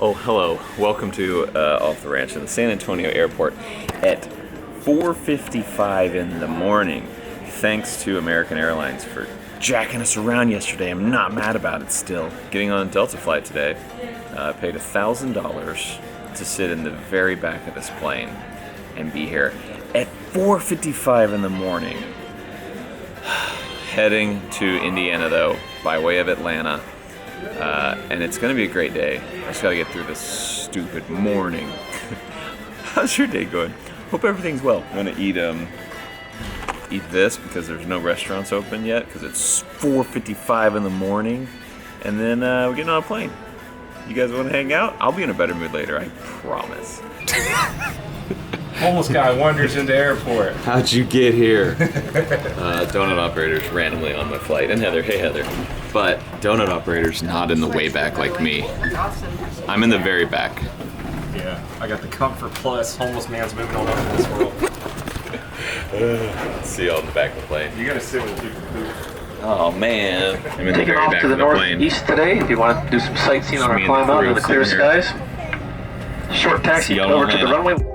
Oh, hello. Welcome to Off the Ranch in the San Antonio airport at 4:55 in the morning. Thanks to American Airlines for jacking us around yesterday. I'm not mad about it still. Getting on a Delta flight today. Paid $1,000 to sit in the very back of this plane and be here at 4:55 in the morning. Heading to Indiana though, by way of Atlanta. And it's gonna be a great day. I just gotta get through this stupid morning. How's your day going? Hope everything's well. I'm gonna eat this because there's no restaurants open yet because it's 4:55 in the morning. And then we're getting on a plane. You guys wanna hang out? I'll be in a better mood later, I promise. Homeless guy wanders into airport. How'd you get here? Donut operators randomly on my flight. And Heather, hey Heather. But donut operators not in the way back like me. I'm in the very back. Yeah, I got the Comfort Plus. Homeless man's moving on up in this world. See y'all in the back of the plane. You gotta sit with people poop. Oh man. I'm in the Taking very off back to of the the plane. northeast today. If you want to do some sightseeing on our Me and climb the out crew in the clear sitting here. skies. Short taxi See y'all in over to the Atlanta. runway.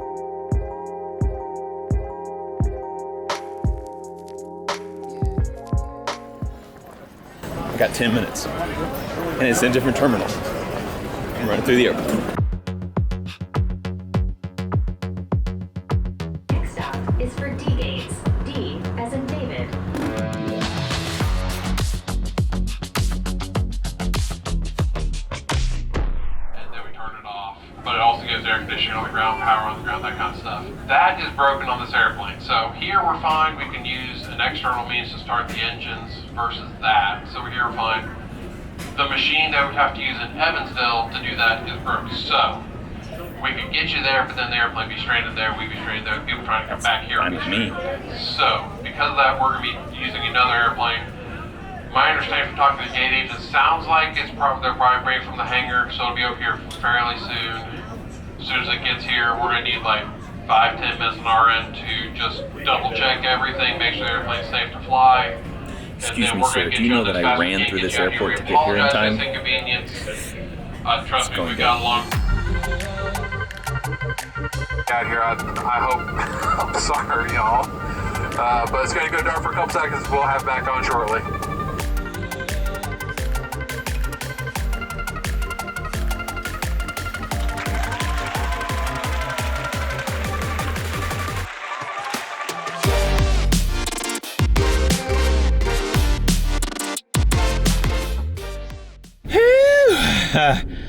I got 10 minutes. And it's in a different terminal. I'm running through the airport. Next stop is for D gates. D as in David. And then we turn it off. But it also gives air conditioning on the ground, power on the ground, that kind of stuff. That is broken on this airplane. So here we're fine. We can use an external means to start the engines versus that. So here we're fine. The machine that we have to use in Evansville to do that is broken. So we could get you there, but then the airplane be stranded there, we'd be stranded there, people trying to come back here. Fine would be with me. stranded. So because of that, we're going to be using another airplane. My understanding from talking to the gate agent sounds like they're probably bringing from the hangar, so it'll be over here fairly soon. As soon as it gets here, we're going to need like 5-10 minutes on our end to just double check everything, make sure the airplane's safe to fly. Excuse me, sir. Do you know that I ran through this airport to get here in time? Trust me, going we've good. got a long out here. I hope. I'm sorry, y'all. But it's going to go dark for a couple seconds. We'll have back on shortly.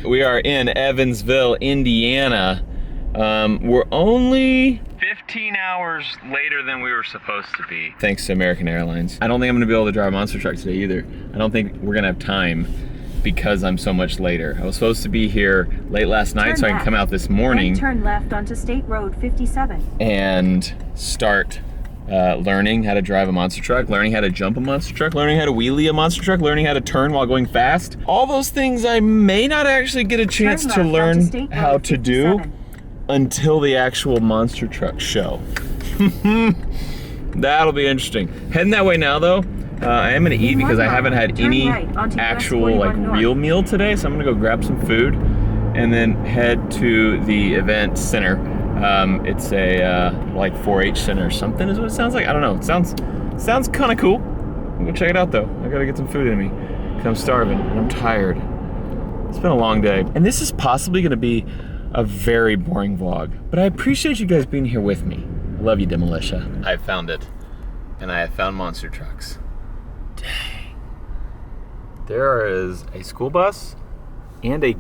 We are in Evansville, Indiana. We're only 15 hours later than we were supposed to be. Thanks to American Airlines. I don't think I'm gonna be able to drive a monster truck today either. I don't think we're gonna have time because I'm so much later. I was supposed to be here late last night so I can come out this morning Then turn left onto State Road 57. and start learning how to drive a monster truck, learning how to jump a monster truck, learning how to wheelie a monster truck, learning how to turn while going fast. All those things I may not actually get a chance to Turn left onto learn State how Road to do 57. until the actual monster truck show. That'll be interesting. Heading that way now though. I am gonna eat because I haven't had Turn any right onto US actual 41 like North. real meal today, so I'm gonna go grab some food and then head to the event center. It's a like 4-H center or something is what it sounds like. I don't know. It sounds kind of cool. I'm gonna check it out though. I gotta get some food in me because I'm starving and I'm tired. It's been a long day, and this is possibly gonna be a very boring vlog, but I appreciate you guys being here with me. Love you, Demolitia. I found it, and I have found monster trucks. Dang. There is a school bus and a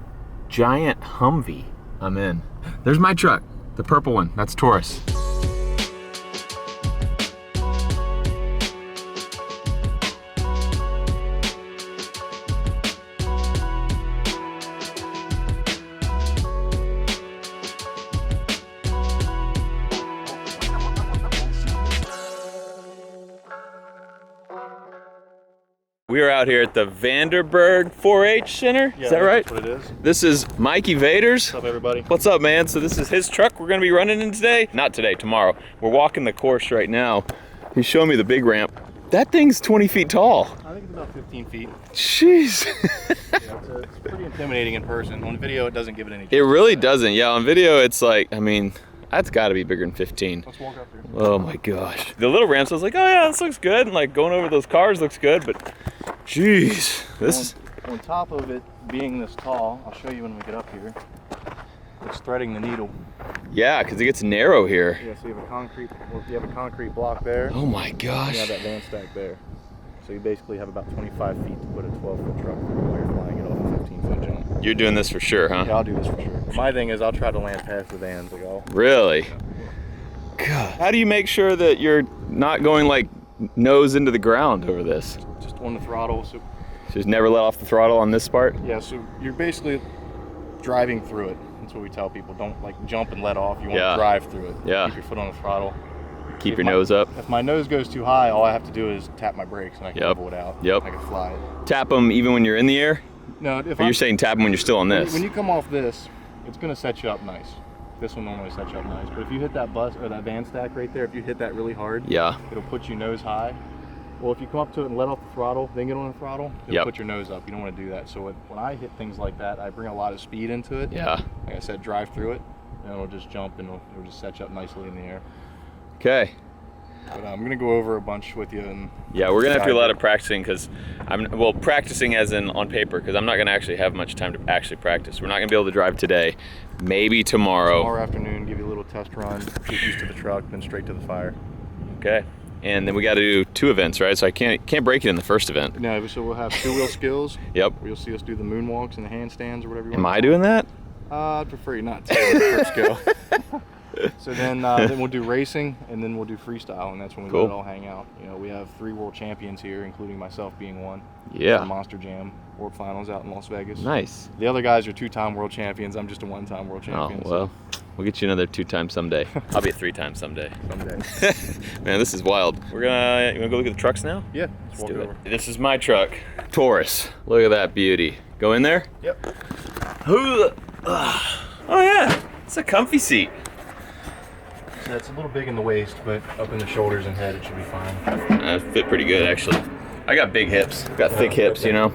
giant Humvee. I'm in. There's my truck, the purple one. That's Taurus. We are out here at the Vanderburg 4-H Center. Is that right? That's what it is. This is Mikey Vaders. What's up, everybody? What's up, man? So this is his truck we're gonna be running in today. Not today, tomorrow. We're walking the course right now. He's showing me the big ramp. That thing's 20 feet tall. I think it's about 15 feet. Jeez. Yeah, it's pretty intimidating in person. On video, it doesn't give it any. It really doesn't. Yeah, on video, it's like, I mean, that's got to be bigger than 15. Let's walk up there. Oh my gosh. The little ramps, I was like, oh yeah, this looks good. And like going over those cars looks good, but jeez, this is. On top of it being this tall, I'll show you when we get up here. It's threading the needle. Yeah, because it gets narrow here. Yeah, so you have a concrete block there. Oh my You gosh. have that van stack there. So you basically have about 25 feet to put a 12-foot truck through while you're flying it off a 15-foot jump. You're doing this for sure, huh? Yeah, I'll do this for sure. My thing is I'll try to land past the vans. Like, Really? God. How do you make sure that you're not going like nose into the ground over this? just on the throttle. So Just never let off the throttle on this part? yeah, so you're basically driving through it. That's what we tell people. Don't like jump and let off. You want Yeah. to drive through it. Yeah. Keep your foot on the throttle. Keep If your my- nose up. If my nose goes too high, all I have to do is tap my brakes and I can Yep. level it out. Yep. I can fly it. Tap them even when you're in the air? No, if Or you're saying tap them when you're still on this? when you come off this, it's gonna set you up nice. This one normally sets you up nice, but if you hit that bus or that van stack right there, if you hit that really hard, Yeah. it'll put you nose high. Well, if you come up to it and let off the throttle, then get on the throttle, it'll Yep. put your nose up. You don't want to do that. So when I hit things like that, I bring a lot of speed into it. Yeah. Like I said, drive through it, and it'll just jump and it'll just set you up nicely in the air. Okay. But I'm gonna go over a bunch with you and Yeah, we're gonna have to do a lot of practicing because practicing as in on paper because I'm not gonna actually have much time to actually practice. We're not gonna be able to drive today, maybe tomorrow. tomorrow afternoon, give you a little test run, get used to the truck, then straight to the fire. Okay. And then we got to do 2 events, right? So I can't break it in the first event. No, so we'll have 2-wheel skills. Yep. Where you'll see us do the moonwalks and the handstands or whatever you Am want. I doing that? I'd prefer you not to when you first go. So then we'll do racing and then we'll do freestyle, and that's when we Cool. let it all hang out. You know, we have 3 world champions here, including myself being one. Yeah. The Monster Jam World Finals out in Las Vegas. Nice. The other guys are 2-time world champions. I'm just a 1-time world Oh champion. well, we'll get you another 2 times someday. I'll be a 3 times someday. Someday. Man, this is wild. You wanna go look at the trucks now? Yeah, Let's walk do over. it. This is my truck, Taurus. Look at that beauty. Go in there. Yep. Oh yeah, it's a comfy seat. So it's a little big in the waist, but up in the shoulders and head, it should be fine. Fit pretty good actually. I got big hips. Got thick hips, you know.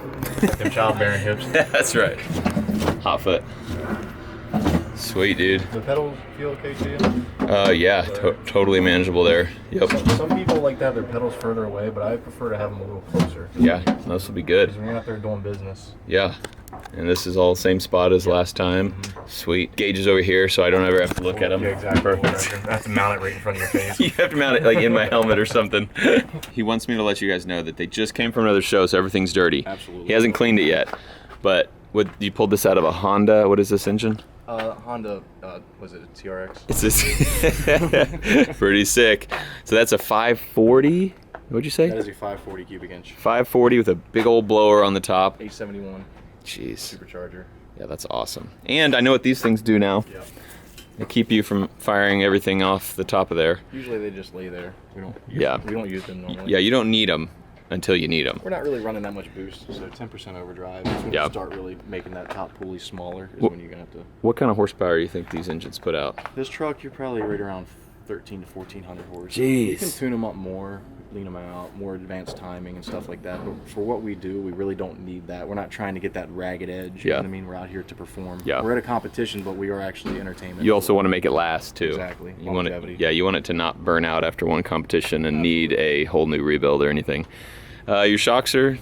Them childbearing hips. That's right. Hot foot. Sweet, dude. The pedals feel okay to you? Yeah, totally manageable there. Yep. Some people like to have their pedals further away, but I prefer to have them a little closer. Yeah, this will be good. Because when you're out there doing business. Yeah. And this is all the same spot as last time. Sweet. Gauges over here, so I don't ever have to look at them. Yeah, exactly. Perfect. I have to mount it right in front of your face. You have to mount it like in my helmet or something. He wants me to let you guys know that they just came from another show, so everything's dirty. Absolutely. He hasn't cleaned it yet. But you pulled this out of a Honda. What is this engine? Honda, was it a TRX? It's this pretty sick. So that's a 540. What'd you say? That is a 540 cubic inch. 540 with a big old blower on the top. 871 Jeez. supercharger. Yeah, that's awesome. And I know what these things do now. Yep. They keep you from firing everything off the top of there. Usually they just lay there. We don't use them normally. Yeah, you don't need them until you need them. We're not really running that much boost, so 10% overdrive. That's when Yeah. you start really making that top pulley smaller is Wh- when you're gonna have to. What kind of horsepower do you think these engines put out? This truck, you're probably right around 13 to 1400 horse. Jeez. You can tune them up more, lean them out, more advanced timing and stuff like that. But for what we do, we really don't need that. We're not trying to get that ragged edge. You Yeah. know what I mean? We're out here to perform. Yeah. We're at a competition, but we are actually entertainment. You also want to make it last too. Exactly. You want it, Longevity. yeah, you want it to not burn out after one competition and need a whole new rebuild or anything. Your shocks are,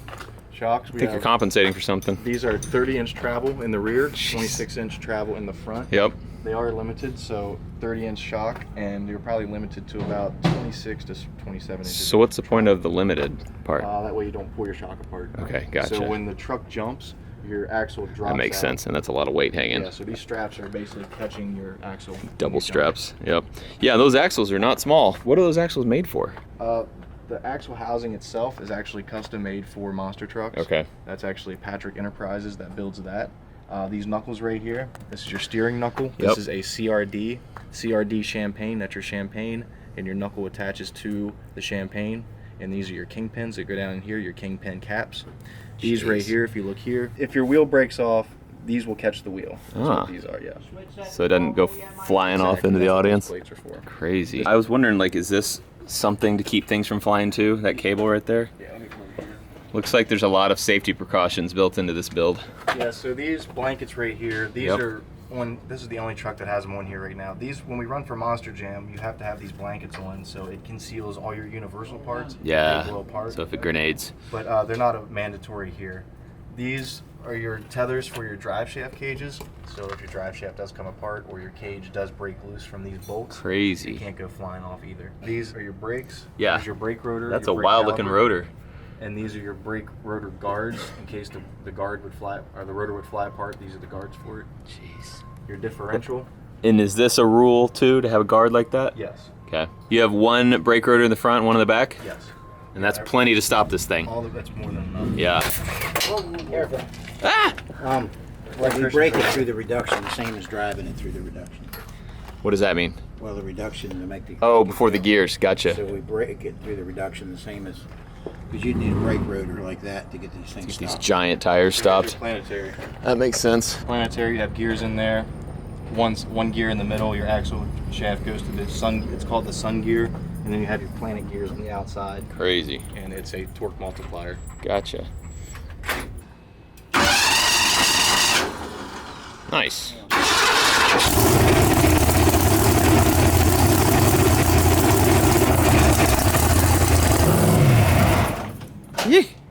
Shocks, I we think you're have. compensating for something. These are 30-inch travel in the rear, 26-inch travel in the front. Yep. They are limited, so 30-inch shock, and you're probably limited to about 26 to 27 inches. So what's the point of the limited part? That way you don't pull your shock apart. Okay, gotcha. So when the truck jumps, your axle drops That makes out. sense, and that's a lot of weight hanging. Yeah, so these straps are basically catching your axle. when Double you jump. straps. Yep. Yeah, those axles are not small. What are those axles made for? The axle housing itself is actually custom made for monster trucks. Okay. That's actually Patrick Enterprises that builds that. These knuckles right here, this is your steering knuckle. Yep. This is a CRD champagne, that's your champagne, and your knuckle attaches to the champagne. And these are your kingpins that go down in here, your kingpin caps. These right Jeez. here, if you look here, if your wheel breaks off, these will catch the wheel. That's Ah. what these are, yeah. So it doesn't go flying off Exactly, into the that's what these audience? plates are for. Crazy. I was wondering, like, is this something to keep things from flying too, that cable right there. Yeah, let me come over here. Looks like there's a lot of safety precautions built into this build. Yeah, so these blankets right here, these Yep. are this is the only truck that has them on here right now. These, when we run for Monster Jam, you have to have these blankets on so it conceals all your universal parts. Yeah, They blow apart. so if it grenades. But they're not mandatory here. These are your tethers for your drive shaft cages. So if your drive shaft does come apart or your cage does break loose from these bolts, Crazy. you can't go flying off either. These are your brakes. Yeah. There's your brake rotor. That's your a brake wild looking caliper. rotor. And these are your brake rotor guards in case the guard would fly, or the rotor would fly apart. These are the guards for it. Jeez. Your differential. And is this a rule too, to have a guard like that? Yes. Okay. You have one brake rotor in the front, one in the back? Yes. And that's plenty to stop this thing. That's more than enough. Yeah. Careful. Ah! Like we break it through the reduction, the same as driving it through the reduction. What does that mean? Well, the reduction to make the... Oh, before the gears. Gotcha. So we break it through the reduction, the same as... Because you'd need a brake rotor like that to get these things Get these stopped. giant tires stopped. Planetary. That makes sense. Planetary, you have gears in there. One gear in the middle, your axle shaft goes to the sun, it's called the sun gear. And then you have your planet gears on the outside. Crazy. And it's a torque multiplier. Gotcha. Nice.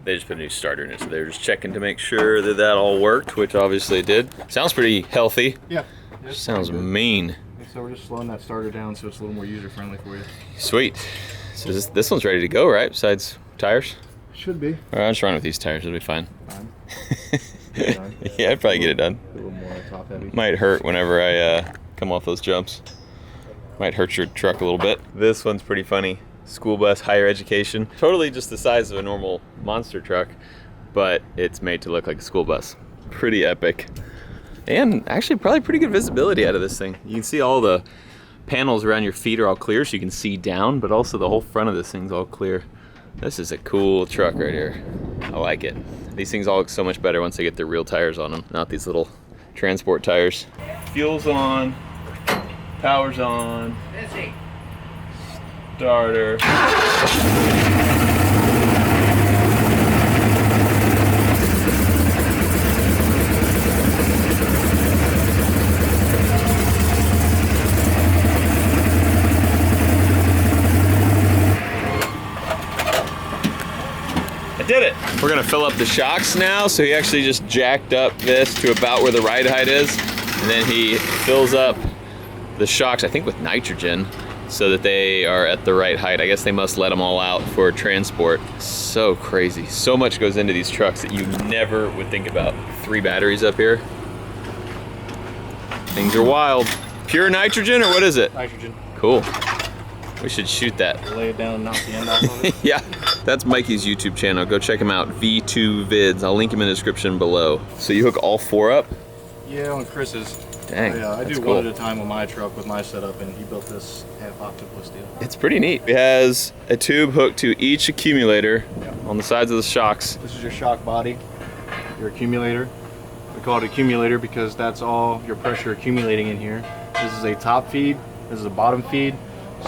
They just put a new starter in it, so they were just checking to make sure that that all worked, which obviously it did. Sounds pretty healthy. Yeah. Sounds mean. So we're just slowing that starter down so it's a little more user friendly for you. Sweet. So this one's ready to go, right? Besides tires? Should be. All right, I'll just run with these tires. It'll be fine. Fine. Yeah, I'd probably get it done. A little more top heavy. Might hurt whenever I come off those jumps. Might hurt your truck a little bit. This one's pretty funny. School bus, higher education. Totally just the size of a normal monster truck, but it's made to look like a school bus. Pretty epic. And actually probably pretty good visibility out of this thing. You can see all the panels around your feet are all clear so you can see down, but also the whole front of this thing's all clear. This is a cool truck right here. I like it. These things all look so much better once they get their real tires on them, not these little transport tires. Fuel's on, power's on, starter. I did it. We're gonna fill up the shocks now. So he actually just jacked up this to about where the ride height is. And then he fills up the shocks, I think with nitrogen, so that they are at the right height. I guess they must let them all out for transport. So crazy. So much goes into these trucks that you never would think about. 3 batteries up here. Things are wild. Pure nitrogen or what is it? Nitrogen. Cool. We should shoot that. Lay it down and knock the end off of it. Yeah, that's Mikey's YouTube channel. Go check him out, V2 Vids. I'll link him in the description below. So you hook all 4 up? Yeah, on Chris's. Dang, I that's do cool. one at a time on my truck with my setup, and he built this half octopus deal. It's pretty neat. It has a tube hooked to each accumulator on the sides of the shocks. This is your shock body, your accumulator. We call it accumulator because that's all your pressure accumulating in here. This is a top feed, this is a bottom feed.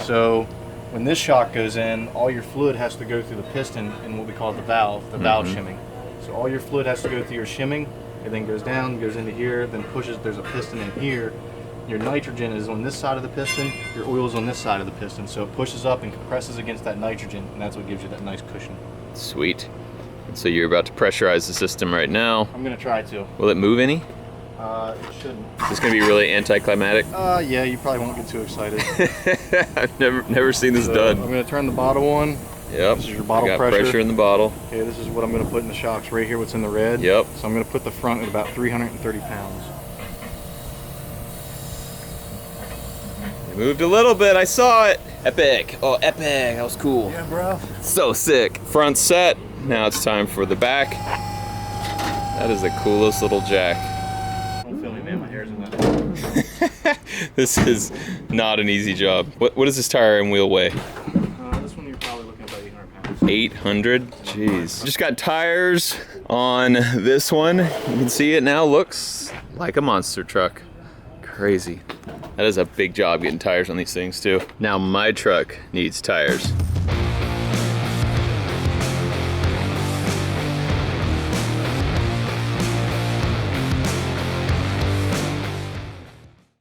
So when this shock goes in, all your fluid has to go through the piston and what we call the valve shimming. So all your fluid has to go through your shimming. It then goes down, goes into here, then pushes, there's a piston in here. Your nitrogen is on this side of the piston, your oil is on this side of the piston. So it pushes up and compresses against that nitrogen, and that's what gives you that nice cushion. Sweet. And so you're about to pressurize the system right now. I'm gonna try to. Will it move any? It shouldn't. It's gonna be really anticlimactic. Yeah, you probably won't get too excited. I've never seen this So, done. I'm gonna turn the bottle on. Yep. This is your bottle got pressure. in the bottle. Okay, this is what I'm gonna put in the shocks right here, what's in the red. Yep. So I'm gonna put the front at about 330 pounds. It moved a little bit, I saw it. Epic. Oh, epic, that was cool. Yeah, bro. So sick. Front set. Now it's time for the back. That is the coolest little jack. Don't feel me, man. My hair's in that. This is not an easy job. What does this tire and wheel weigh? This one you're probably looking at about 800 pounds. 800? Jeez. Just got tires on this one. You can see it now looks like a monster truck. Crazy. That is a big job getting tires on these things too. Now my truck needs tires.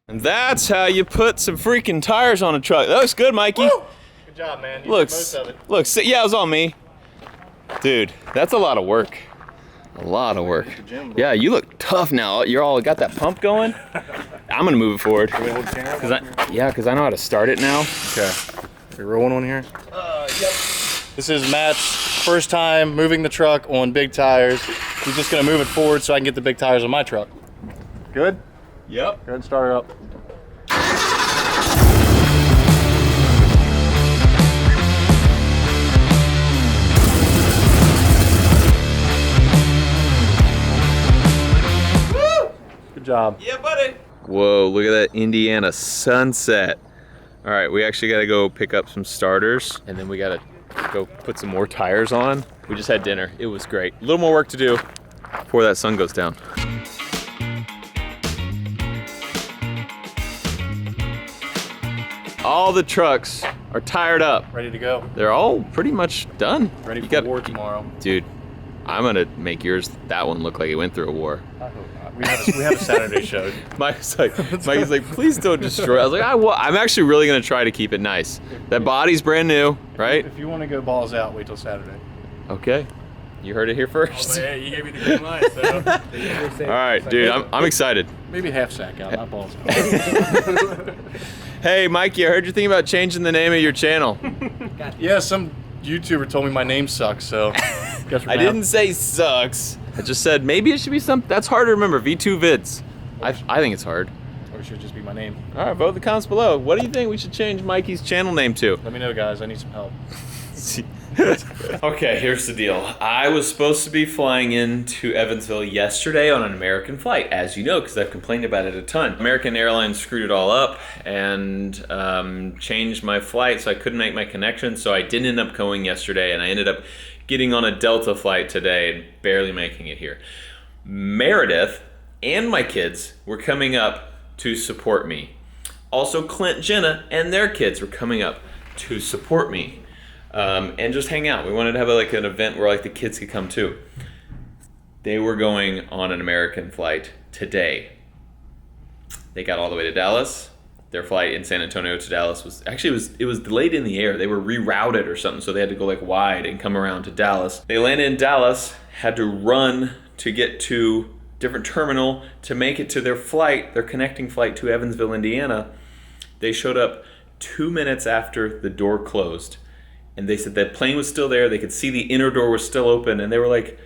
And that's how you put some freaking tires on a truck. That looks good, Mikey. Woo! Good job, man. You did most of it. Looks, yeah, it was all me. Dude, that's a lot of work. A lot of work. Yeah, you look tough now. You're all got that pump going. I'm gonna move it forward. Cause I know how to start it now. Okay. You're rolling one here? Yep. This is Matt's first time moving the truck on big tires. He's just gonna move it forward so I can get the big tires on my truck. Good? Yep. Go ahead and start her up. Good job. Yeah, buddy. Whoa, look at that Indiana sunset. All right, we actually gotta go pick up some starters and then we gotta go put some more tires on. We just had dinner. It was great. A little more work to do before that sun goes down. All the trucks are tired up. Ready to go. They're all pretty much done. Ready for war tomorrow. Dude, I'm gonna make that one look like it went through a war. I hope not. We have a Saturday show. Mike's like, please don't destroy it. I was like, I'm actually really gonna try to keep it nice. That body's brand new, right? If you want to go balls out, wait till Saturday. Okay, you heard it here first. Oh, hey, you gave me the green light, so. All right, dude, I'm excited. Maybe half sack out, not balls out. Hey, Mikey, I heard you're thinking about changing the name of your channel. Yeah, some YouTuber told me my name sucks, so. I didn't say sucks. I just said maybe it should be something. That's hard to remember. V2 Vids. I think it's hard. Or it should just be my name. All right, vote in the comments below. What do you think we should change Mikey's channel name to? Let me know, guys. I need some help. Okay, here's the deal. I was supposed to be flying into Evansville yesterday on an American flight, as you know, because I've complained about it a ton. American Airlines screwed it all up and changed my flight, so I couldn't make my connection, so I didn't end up going yesterday, and I ended up getting on a Delta flight today and barely making it here. Meredith and my kids were coming up to support me. Also, Clint, Jenna, and their kids were coming up to support me. And just hang out. We wanted to have an event where the kids could come too. They were going on an American flight today. They got all the way to Dallas. Their flight in San Antonio to Dallas was delayed in the air. They were rerouted or something, so they had to go wide and come around to Dallas. They landed in Dallas, had to run to get to different terminal to make it to their flight, their connecting flight to Evansville, Indiana. They showed up 2 minutes after the door closed. And they said that plane was still there. They could see the inner door was still open. And they were like,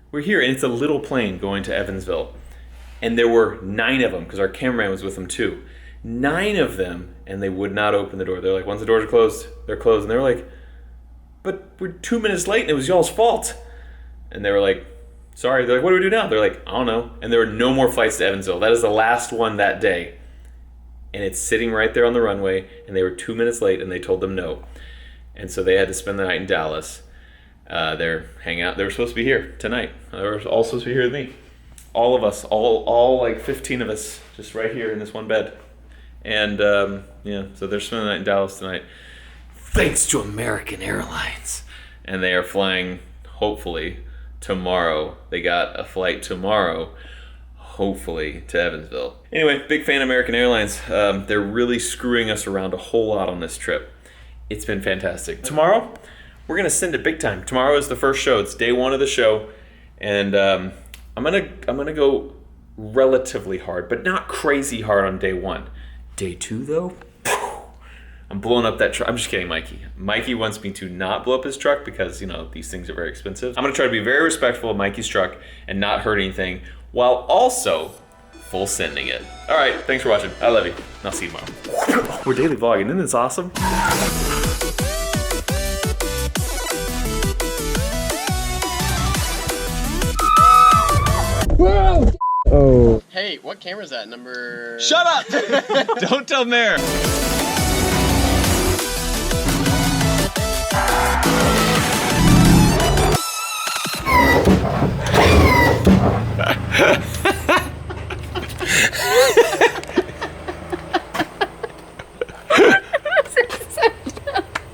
we're here. And it's a little plane going to Evansville. And there were 9 of them, because our cameraman was with them too. 9 of them, and they would not open the door. They're like, once the doors are closed, they're closed. And they were like, but we're 2 minutes late and it was y'all's fault. And they were like, sorry. They're like, what do we do now? They're like, I don't know. And there were no more flights to Evansville. That is the last one that day. And it's sitting right there on the runway. And they were 2 minutes late and they told them no. And so they had to spend the night in Dallas. They're hanging out. They were supposed to be here tonight. They were all supposed to be here with me. All of us, all 15 of us, just right here in this one bed. And yeah, so they're spending the night in Dallas tonight. Thanks to American Airlines. And they are flying, hopefully, tomorrow. They got a flight tomorrow, hopefully, to Evansville. Anyway, big fan of American Airlines. They're really screwing us around a whole lot on this trip. It's been fantastic. Tomorrow, we're gonna send it big time. Tomorrow is the first show. It's day 1 of the show, and I'm gonna go relatively hard, but not crazy hard on day 1. Day 2 though, I'm blowing up that truck. I'm just kidding, Mikey. Mikey wants me to not blow up his truck because these things are very expensive. I'm gonna try to be very respectful of Mikey's truck and not hurt anything, while also full sending it. All right, thanks for watching. I love you. I'll see you tomorrow. We're daily vlogging. Isn't this awesome? Whoa! Oh. Hey, what camera is that? Number... Shut up! Don't tell Mare.